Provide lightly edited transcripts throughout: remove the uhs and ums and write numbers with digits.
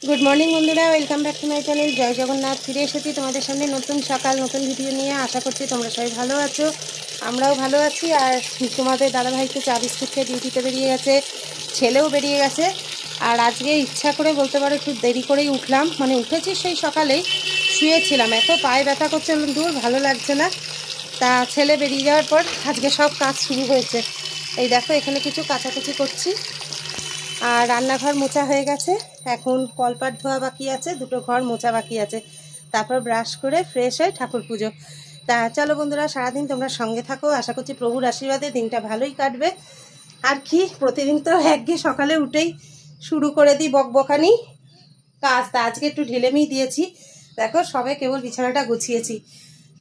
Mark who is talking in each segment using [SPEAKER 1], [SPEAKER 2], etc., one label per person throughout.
[SPEAKER 1] Good morning बंधुरा welcome back to my channel Jai Jagannath फिरे एसेছি তোমাদের সামনে নতুন সকাল নতুন ভিডিও নিয়ে আশা করছি তোমরা সবাই ভালো আছো আমরাও ভালো আছি আর তোমাদের দাদা ভাই তো চা বিস্কুট খেয়ে ডিউটিতে বেরিয়ে গেছে ছেলেও বেরিয়ে গেছে আর আজকে ইচ্ছা করে বলতে পারো একটু দেরি করেই উঠলাম মানে উঠেছি সেই সকালেই শুয়েছিলাম এত পায়ে ব্যথা করছে দূর ভালো লাগছে না তা ছেলে বেরিয়ে যাওয়ার পর আজকে সব কাজ শুরু হয়েছে এই দেখো এখানে কিছু কাচাকুচি করছি আর রান্নাঘর মোছা হয়ে গেছে এখন কলপাট ধোয়া বাকি আছে দুটো ঘর মোছা বাকি আছে তারপর ব্রাশ করে ফ্রেশ হয়ে ঠাকুর পুজো তা চলো বন্ধুরা সারাদিন তোমরা সঙ্গে থাকো আশা করছি প্রভুর আশীর্বাদে দিনটা ভালোই কাটবে আর কি প্রতিদিন তো একঘেয়ে সকালে উঠেই শুরু করে দিই বকবকানি কাজ তা আজকে একটু ঢিলেমি দিয়েছি দেখো সবে কেবল বিছানাটা গুছিয়েছি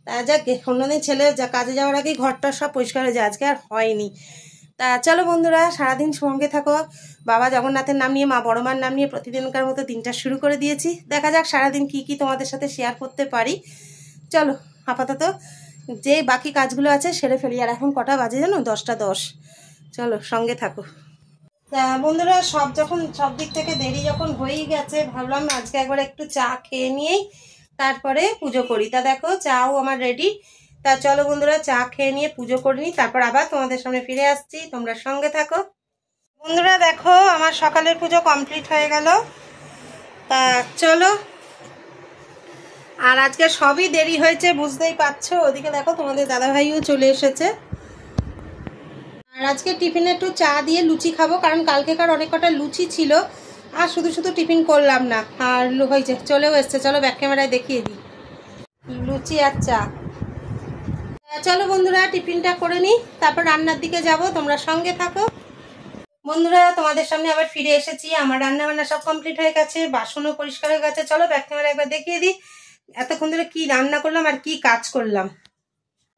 [SPEAKER 1] তা যাক অন্যদিন ছেলে যা কাজে যাওয়ার আগেই ঘরটা সব পরিষ্কার হয়ে যায় আজকে আর হয়নি তা চলো বন্ধুরা সারাদিন সঙ্গে থাকো বাবা জগন্নাথের নাম নিয়ে মা বড় মার নাম নিয়ে প্রতিদিনকার মতো দিনটা শুরু করে দিয়েছি দেখা যাক সারাদিন কি কি তোমাদের সাথে শেয়ার করতে পারি চলো আপাতত যে বাকি কাজগুলো আছে সেরে ফেলি আর এখন কটা বাজে জানো 10টা 10 চলো সঙ্গে থাকো তা বন্ধুরা সব দিক থেকে দেরি যখন হয়েই গেছে ভাবলাম আজকে একবার একটু চা খেয়ে নিয়েই তারপরে পুজো করি তা দেখো চাও আমার রেডি তা চলো বন্ধুরা চা খেয়ে নিয়ে পুজো করে নিই তারপর আবার তোমাদের সামনে ফিরে আসছি তোমরা সঙ্গে থাকো বন্ধুরা দেখো আমার সকালের পুজো কমপ্লিট হয়ে গেল তা চলো আর আজকে সবই দেরি হয়েছে বুঝতেই পারছো ওদিকে দেখো তোমাদের দাদাভাইও চলে এসেছে আর আজকে টিফিনে একটু চা দিয়ে লুচি খাবো কারণ কালকেকার অনেক কটা লুচি ছিল আর শুধু শুধু টিফিন করলাম না আর হয়েছে চলেও এসছে চলো ব্যাক ক্যামেরায় দেখিয়ে দিই লুচি আর চা চলো বন্ধুরা টিফিনটা করে নিই তারপর রান্নার দিকে যাব তোমরা সঙ্গে থাকো বন্ধুরা তোমাদের সামনে আবার ফিরে এসেছি আমার রান্না বান্না সব কমপ্লিট হয়ে গেছে বাসনও পরিষ্কার হয়ে গেছে চলো ব্যাক ক্যামেরা একবার দেখিয়ে দিই এতক্ষণ ধরে কি রান্না করলাম আর কি কাজ করলাম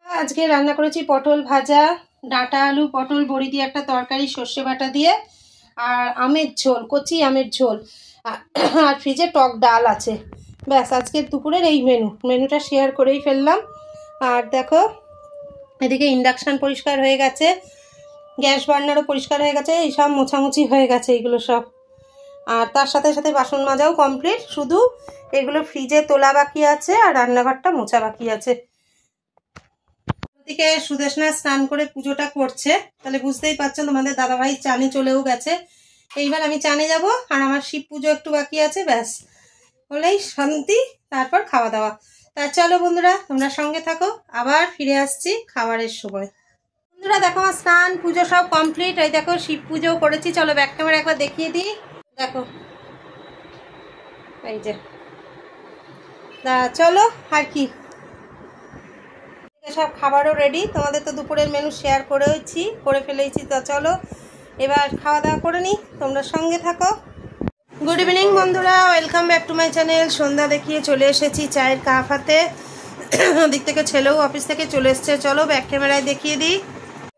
[SPEAKER 1] আজকে রান্না করেছি পটল ভাজা ডাঁটা আলু পটল বড়ি দিয়ে একটা তরকারি সর্ষে বাটা দিয়ে আর আমের ঝোল কচি আমের ঝোল আর ফ্রিজে টক ডাল আছে ব্যাস আজকে দুপুরের এই মেনুটা শেয়ার করেই ফেললাম আর দেখো এদিকে ইন্ডাকশান পরিষ্কার হয়ে গেছে গ্যাস বার্নারও পরিষ্কার হয়ে গেছে এইসব মোছামুছি হয়ে গেছে এইগুলো সব আর তার সাথে সাথে বাসন মাজাও কমপ্লিট শুধু এগুলো ফ্রিজে তোলা বাকি আছে আর রান্নাঘরটা মোছা বাকি আছে ওদিকে সুদেশনা স্নান করে পুজোটা করছে তাহলে বুঝতেই পারছো তোমাদের দাদাভাই চানে চলেও গেছে এইবার আমি চানে যাব আর আমার শিব পুজো একটু বাকি আছে ব্যাস বলেই শান্তি তারপর খাওয়া দাওয়া তা চলো বন্ধুরা তোমরা সঙ্গে থাকো আবার ফিরে আসছি খাবারের সময় বন্ধুরা দেখো আমার স্নান পুজো সব কমপ্লিট এই দেখো শিব পুজো করেছি চলো ব্যাক ক্যামেরা একবার দেখিয়ে দিই দেখো এই যে তা চলো আর কি সব খাবারও রেডি তোমাদের তো দুপুরের মেনু শেয়ার করে ফেলেছি তা চলো এবার খাওয়া দাওয়া করে নিই তোমরা সঙ্গে থাকো গুড ইভিনিং বন্ধুরা welcome back to my channel সন্ধ্যা দেখিয়ে চলে এসেছি চায়ের কাপ হাতে ওদিক থেকে ছেলেও অফিস থেকে চলে এসছে চলো ব্যাক ক্যামেরায় দেখিয়ে দিই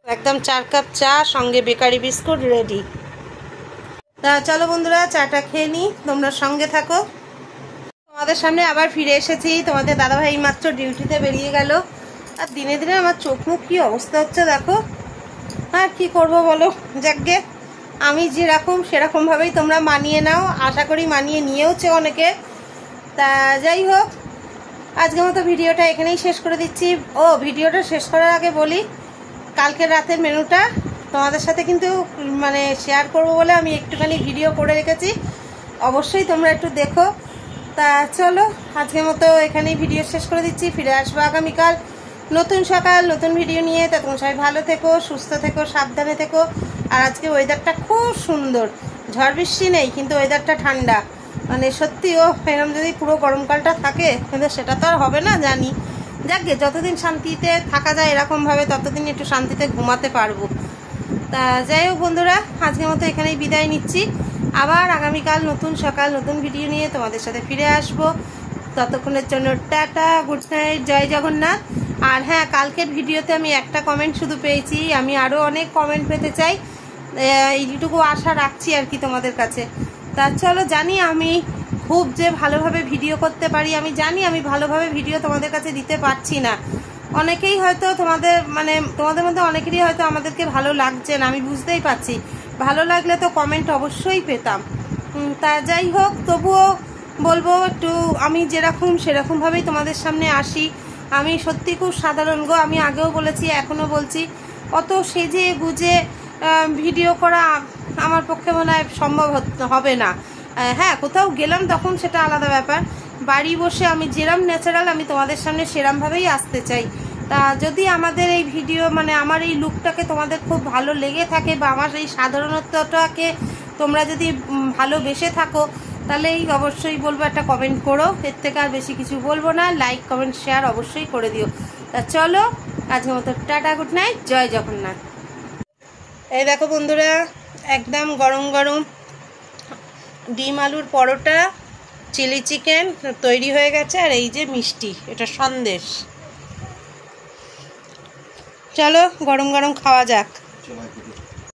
[SPEAKER 1] একদম 4 কাপ চা সঙ্গে বেকারি বিস্কুট রেডি তা চলো বন্ধুরা চাটা খেয়ে নিই তোমরা সঙ্গে থাকো তোমাদের সামনে আবার ফিরে এসেছি তোমাদের দাদাভাই মাত্র ডিউটিতে বেরিয়ে গেল আর দিনে দিনে আমার চোখ মুখ কী অবস্থা হচ্ছে দেখো আর কি করব বলো যাকগে আমি যেরকম সেরকমভাবেই তোমরা মানিয়ে নাও আশা করি মানিয়ে নিয়েওছে অনেকে তা যাই হোক আজকের মতো ভিডিওটা এখানেই শেষ করে দিচ্ছি ভিডিওটা শেষ করার আগে বলি কালকের রাতের মেনুটা তোমাদের সাথে কিন্তু মানে শেয়ার করব বলে আমি একটুখানি ভিডিও করে রেখেছি অবশ্যই তোমরা একটু দেখো তা চলো আজকের মতো এখানেই ভিডিও শেষ করে দিচ্ছি ফিরে আসবো আগামীকাল নতুন সকাল নতুন ভিডিও নিয়ে তা তোমরা সবাই ভালো থেকো সুস্থ থেকো সাবধানে থেকো আর আজকে ওয়েদারটা খুব সুন্দর ঝড় বৃষ্টি নেই কিন্তু ওয়েদারটা ঠান্ডা মানে সত্যি এরকম যদি পুরো গরমকালটা থাকে কিন্তু সেটা তো আর হবে না জানি যাকগে যতদিন শান্তিতে থাকা যায় এরকমভাবে ততদিন একটু শান্তিতে ঘুমাতে পারবো তা যাই হোক বন্ধুরা আজকের মতো এখানেই বিদায় নিচ্ছি আবার আগামীকাল নতুন সকাল নতুন ভিডিও নিয়ে তোমাদের সাথে ফিরে আসবো ততক্ষণের জন্য টাটা গুড নাইট জয় জগন্নাথ আর হ্যাঁ কালকের ভিডিওতে আমি একটা কমেন্ট শুধু পেয়েছি আমি আরও অনেক কমেন্ট পেতে চাই এইটুকু আশা রাখছি আর কি তোমাদের কাছে তা চলো জানি আমি খুব যে ভালোভাবে ভিডিও করতে পারি আমি জানি আমি ভালোভাবে ভিডিও তোমাদের কাছে দিতে পারছি না অনেকেই হয়তো তোমাদের মধ্যে অনেকেরই হয়তো আমাদেরকে ভালো লাগছে না আমি বুঝতেই পারছি ভালো লাগলে তো কমেন্ট অবশ্যই পেতাম তা যাই হোক, তবুও বলবো একটু আমি যেরকম সেরকমভাবেই তোমাদের সামনে আসি। আমি সত্যি খুব সাধারণ গো, আমি আগেও বলেছি এখনও বলছি, অত সেজে গুজে ভিডিও করা আমার পক্ষে মনে হয় সম্ভব হবে না। হ্যাঁ, কোথাও গেলাম তখন সেটা আলাদা ব্যাপার, বাড়ি বসে আমি যেরম ন্যাচারাল আমি তোমাদের সামনে সেরমভাবেই আসতে চাই। তা যদি আমাদের এই ভিডিও মানে আমার এই লুকটাকে তোমাদের খুব ভালো লেগে থাকে বা আমার এই সাধারণত্বটাকে তোমরা যদি ভালোবেসে থাকো, তাহলে এই অবশ্যই বলবো একটা কমেন্ট করো। এর থেকে আর বেশি কিছু বলবো না, লাইক কমেন্ট শেয়ার অবশ্যই করে দিও। তা চলো আজকের মতো টাটা, গুড নাইট, জয় জগন্নাথ। এই দেখো বন্ধুরা, একদম গরম গরম ডিম আলুর পরোটা, চিলি চিকেন তৈরি হয়ে গেছে, আর এই যে মিষ্টি, এটা সন্দেশ। চলো গরম গরম খাওয়া যাক।